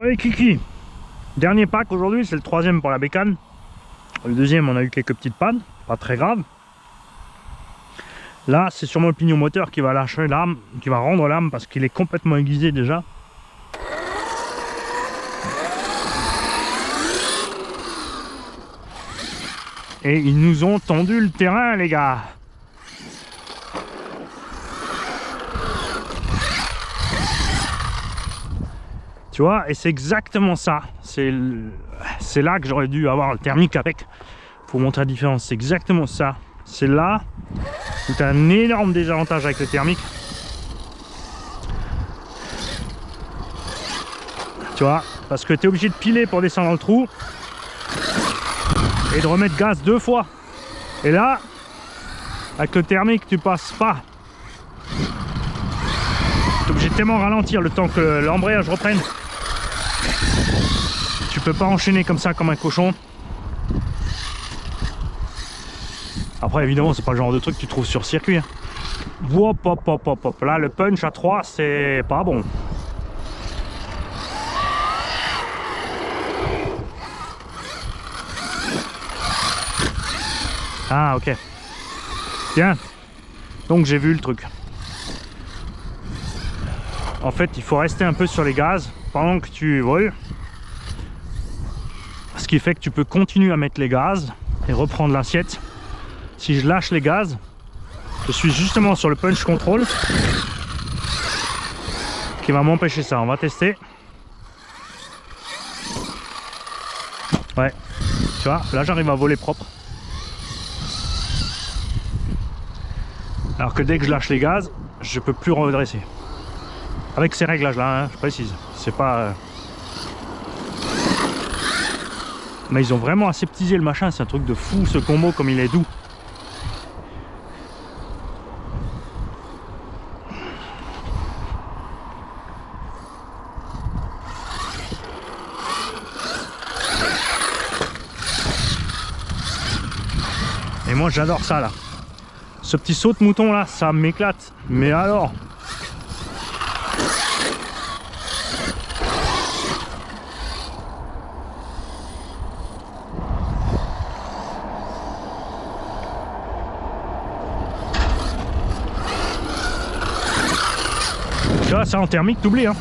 Allez Kiki, dernier pack aujourd'hui, c'est le troisième pour la bécane. Le deuxième, on a eu quelques petites pannes, pas très grave. Là, c'est sûrement le pignon moteur qui va lâcher l'arme, qui va rendre l'arme parce qu'il est complètement aiguisé déjà. Et ils nous ont tendu le terrain, les gars. Tu vois, et c'est exactement ça. C'est là que j'aurais dû avoir le thermique avec. Pour montrer la différence, c'est exactement ça. C'est là où tu as un énorme désavantage avec le thermique. Tu vois, parce que tu es obligé de piler pour descendre dans le trou. Et de remettre gaz 2 fois. Et là, avec le thermique, tu passes pas. Tu es obligé de tellement ralentir le temps que l'embrayage reprenne. Tu peux pas enchaîner comme ça, comme un cochon. Après, évidemment, c'est pas le genre de truc que tu trouves sur circuit. Hop, hop, hop, hop, hop. Là, le punch à 3, c'est pas bon. Ah, ok. Bien. Donc, j'ai vu le truc. En fait, il faut rester un peu sur les gaz pendant que tu voles. Ce qui fait que tu peux continuer à mettre les gaz et reprendre l'assiette. Si je lâche les gaz, je suis justement sur le punch control qui va m'empêcher ça. On va tester. Ouais, tu vois, là j'arrive à voler propre. Alors que dès que je lâche les gaz, je peux plus redresser. Avec ces réglages là, hein, je précise. C'est pas... Mais ils ont vraiment aseptisé le machin, c'est un truc de fou ce combo comme il est doux. Et moi j'adore ça là. Ce petit saut de mouton là, ça m'éclate. Mais alors... Tu vois, ça en thermique, t'oublies, hein.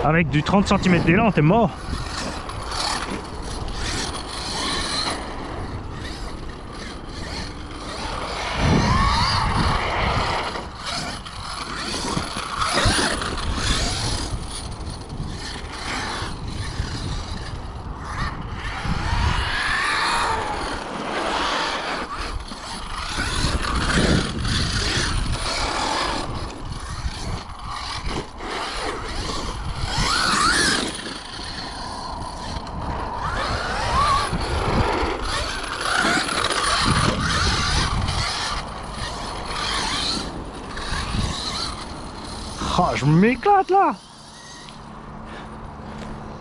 Avec du 30 cm d'élan, t'es mort. Oh, je m'éclate là.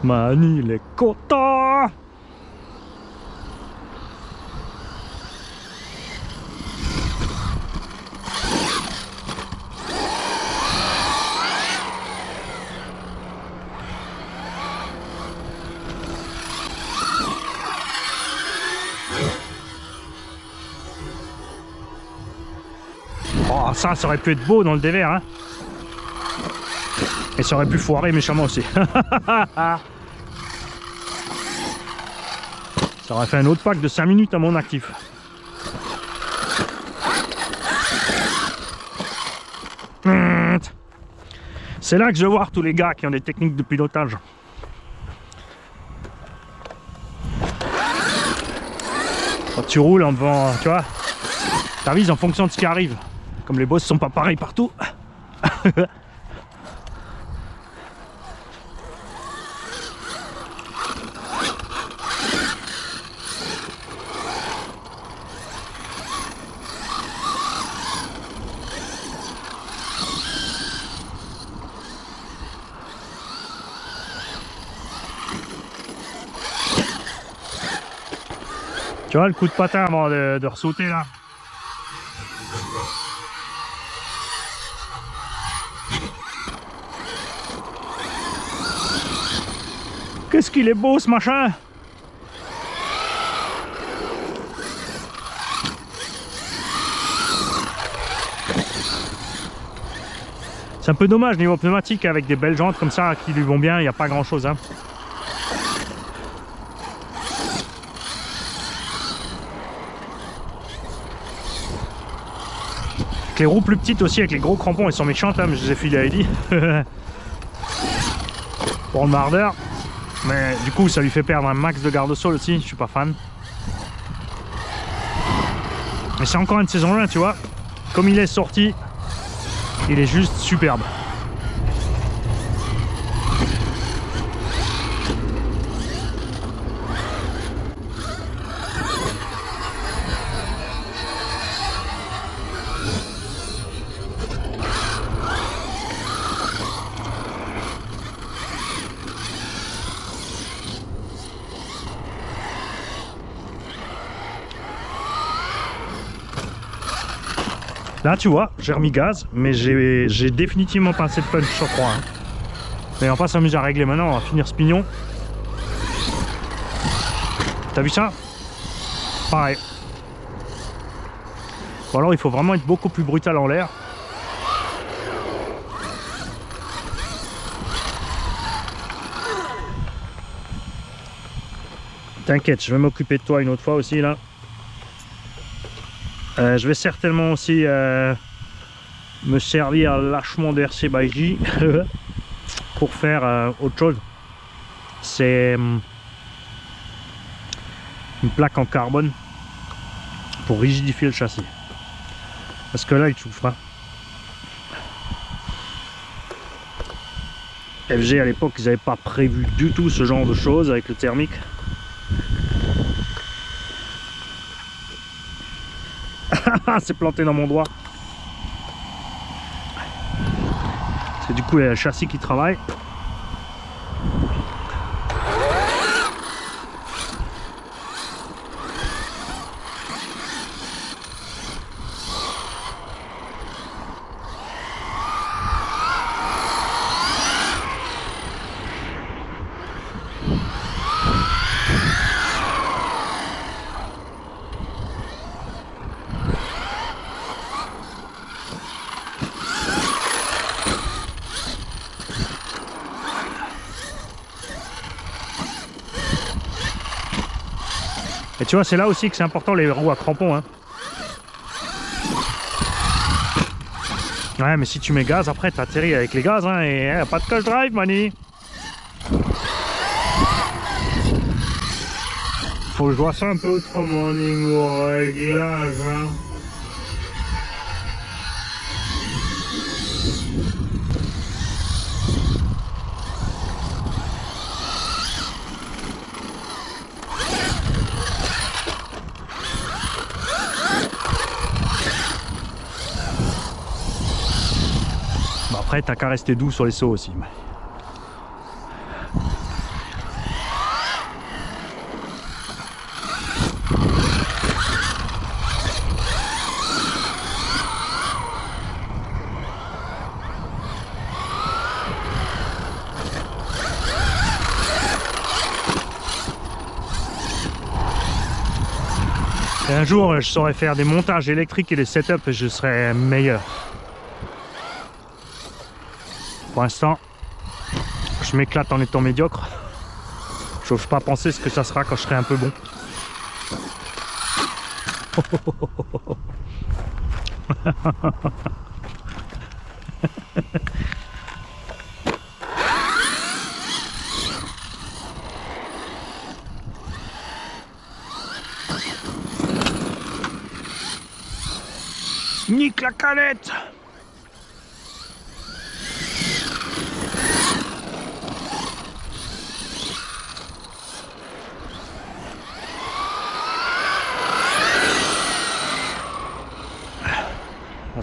Mani, il est content. Oh, ça aurait pu être beau dans le dévers, hein. Et ça aurait pu foirer méchamment aussi. Ça aurait fait un autre pack de 5 minutes à mon actif. C'est là que je veux voir tous les gars qui ont des techniques de pilotage. Quand tu roules en devant, tu vois, t'avises en fonction de ce qui arrive. Comme les bosses sont pas pareils partout. Tu vois le coup de patin avant de ressauter là. Qu'est-ce qu'il est beau ce machin! C'est un peu dommage niveau pneumatique avec des belles jantes comme ça qui lui vont bien, il n'y a pas grand chose. Hein. Avec les roues plus petites aussi, avec les gros crampons, elles sont méchantes, hein, mais je les ai filés à Eddy. Pour le mardeur. Mais du coup, ça lui fait perdre un max de garde-sol aussi, je suis pas fan. Mais c'est encore une saison 1, tu vois. Comme il est sorti, il est juste superbe. Là tu vois, j'ai remis gaz, mais j'ai définitivement pas assez de punch sur 3. Hein. Mais on va pas s'amuser à régler maintenant, on va finir ce pignon. T'as vu ça? Pareil. Ou alors il faut vraiment être beaucoup plus brutal en l'air. T'inquiète, je vais m'occuper de toi une autre fois aussi là. Je vais certainement aussi me servir lâchement de RC by J pour faire autre chose. C'est une plaque en carbone pour rigidifier le châssis. Parce que là il chauffe pas. FG à l'époque ils n'avaient pas prévu du tout ce genre de choses avec le thermique. C'est planté dans mon doigt. C'est du coup le châssis qui travaille. Et tu vois, c'est là aussi que c'est important les roues à crampons. Hein. Ouais, mais si tu mets gaz, après t'atterris avec les gaz. Hein, et pas de cash drive, Mani. Faut que je vois ça un peu autrement au niveau réglage. Hein. Après, t'as qu'à rester doux sur les sauts aussi. Et un jour, je saurais faire des montages électriques et des setups et je serais meilleur. Pour l'instant, je m'éclate en étant médiocre. Je n'ose pas penser ce que ça sera quand je serai un peu bon. Nique la canette!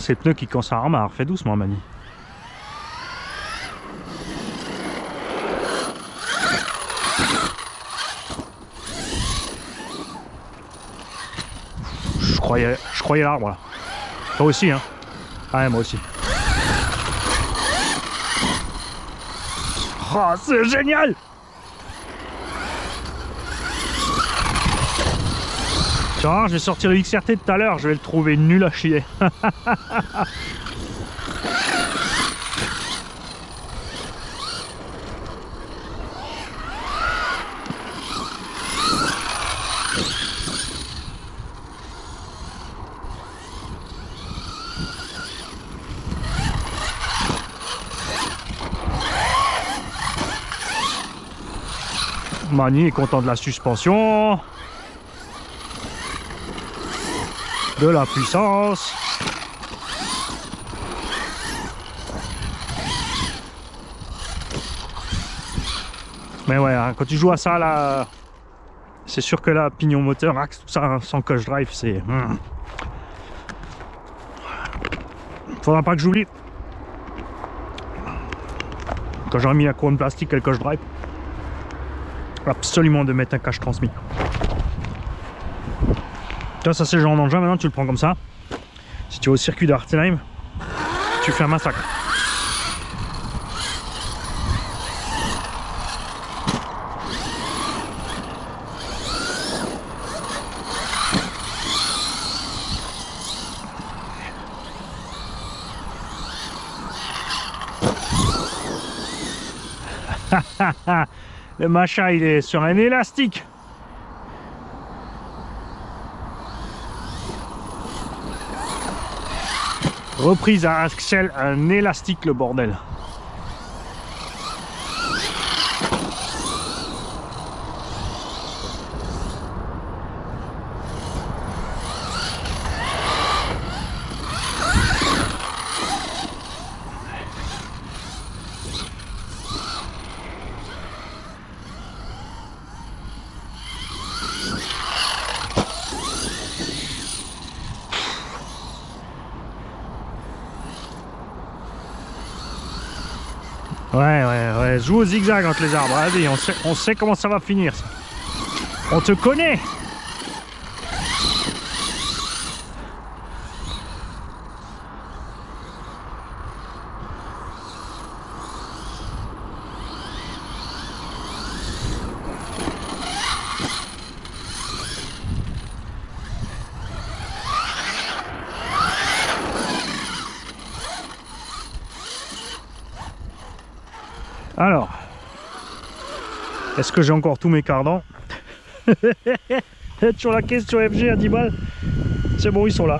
C'est le pneu qui commence à remarre. Fais doucement, Mani. Je croyais l'arbre là. Toi aussi, hein? Ah ouais, moi aussi. Oh, c'est génial! Tu vois, je vais sortir le XRT tout à l'heure, je vais le trouver nul à chier. Mani est content de la suspension, de la puissance. Mais ouais, hein, quand tu joues à ça là, c'est sûr que là, pignon moteur, axe, tout ça, sans coach drive, c'est... Faudra pas que j'oublie. Quand j'aurai mis la couronne plastique et le coach drive, absolument de mettre un cache transmis. Toi, ça c'est le genre d'engin, maintenant tu le prends comme ça. Si tu vas au circuit d'Artenheim, tu fais un massacre. Le machin il est sur un élastique. Reprise à Axel, un élastique le bordel. Ouais, joue au zigzag entre les arbres, vas-y, on sait comment ça va finir. Ça. On te connaît. Alors, est-ce que j'ai encore tous mes cardans? Sur la question FG à 10 balles, c'est bon, ils sont là.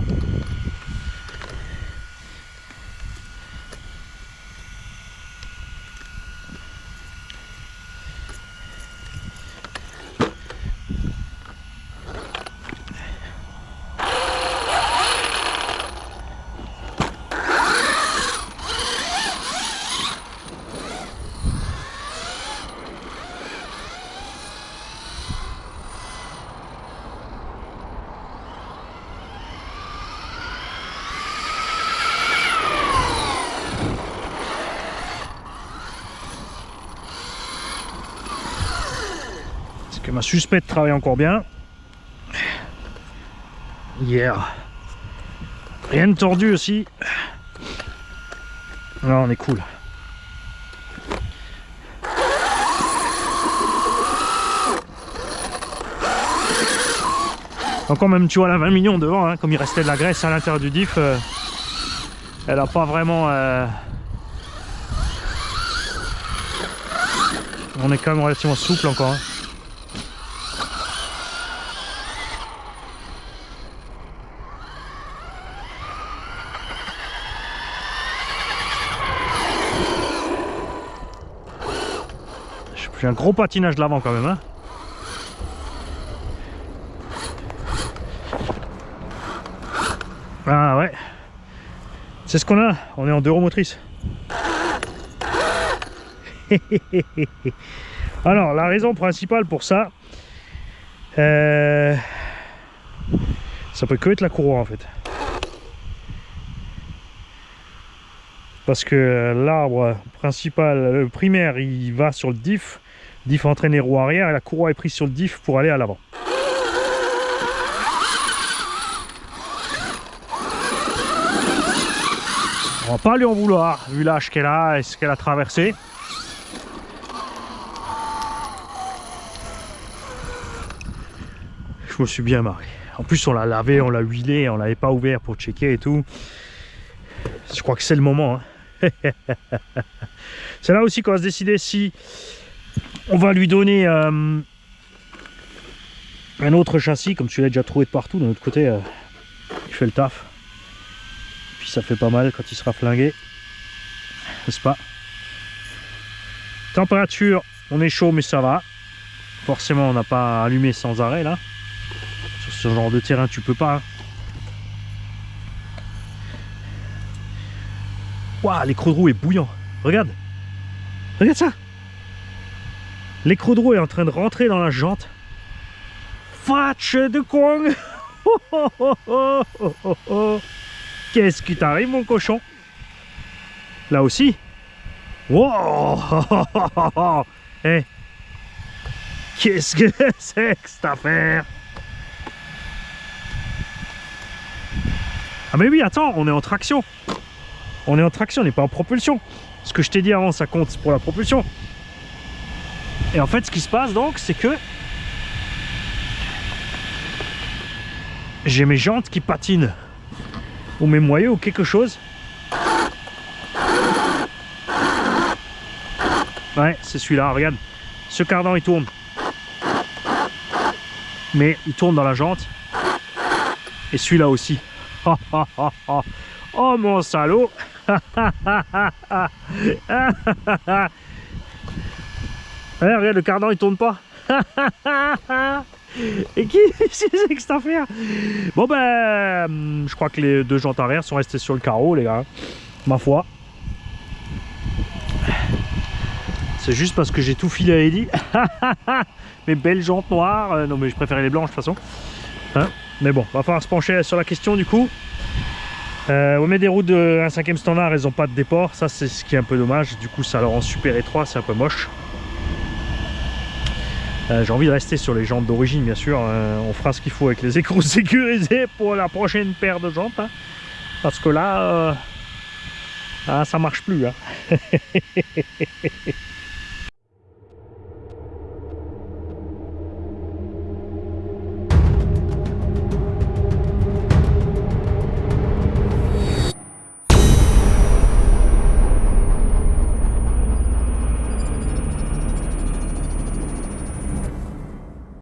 Que ma suspecte travaille encore bien. Hier. Rien de tordu aussi. Là on est cool. Encore même tu vois la 20 millions devant, hein, comme il restait de la graisse à l'intérieur du diff, elle a pas vraiment... On est quand même relativement souple encore. Hein. J'ai un gros patinage de l'avant quand même. Hein. Ah ouais. C'est ce qu'on a. On est en deux roues motrices. Alors la raison principale pour ça, ça peut que être la courroie en fait. Parce que l'arbre principal, le primaire, il va sur le diff. Le diff entraîne les roues arrière et la courroie est prise sur le diff pour aller à l'avant. On va pas lui en vouloir, vu l'âge qu'elle a et ce qu'elle a traversé. Je me suis bien marré. En plus on l'a lavé, on l'a huilé, on l'avait pas ouvert pour checker et tout. Je crois que c'est le moment. Hein. C'est là aussi qu'on va se décider si on va lui donner un autre châssis, comme tu l'as déjà trouvé de partout. De l'autre côté, il fait le taf. Puis ça fait pas mal quand il sera flingué. N'est-ce pas? Température, on est chaud mais ça va. Forcément on n'a pas allumé sans arrêt là. Sur ce genre de terrain tu peux pas. Hein. Waouh, l'écrou de roue est bouillant. Regarde. Regarde ça. L'écrou de roue est en train de rentrer dans la jante. Fatch de Kong. Qu'est-ce qui t'arrive mon cochon? Là aussi. Wow. Hey. Qu'est-ce que c'est que cette affaire? Ah mais oui, attends, on est en traction. On est en traction, on n'est pas en propulsion. Ce que je t'ai dit avant, ça compte pour la propulsion. Et en fait, ce qui se passe donc, c'est que j'ai mes jantes qui patinent. Ou mes moyeux ou quelque chose. Ouais, c'est celui-là, regarde. Ce cardan, il tourne. Mais il tourne dans la jante. Et celui-là aussi. Oh mon salaud. Ouais, regarde, le cardan il tourne pas. Et qui c'est que cette affaire? Bon ben, je crois que les deux jantes arrière sont restées sur le carreau les gars. Ma foi. C'est juste parce que j'ai tout filé à Eddy. Mes belles jantes noires. Non mais je préférais les blanches de toute façon. Hein, mais bon, va falloir se pencher sur la question du coup. Ouais, mais des roues de 1/5e standard, elles n'ont pas de déport. Ça c'est ce qui est un peu dommage. Du coup ça le rend super étroit, c'est un peu moche. J'ai envie de rester sur les jantes d'origine bien sûr. On fera ce qu'il faut avec les écrous sécurisés pour la prochaine paire de jantes. Hein. Parce que là, ça marche plus. Hein.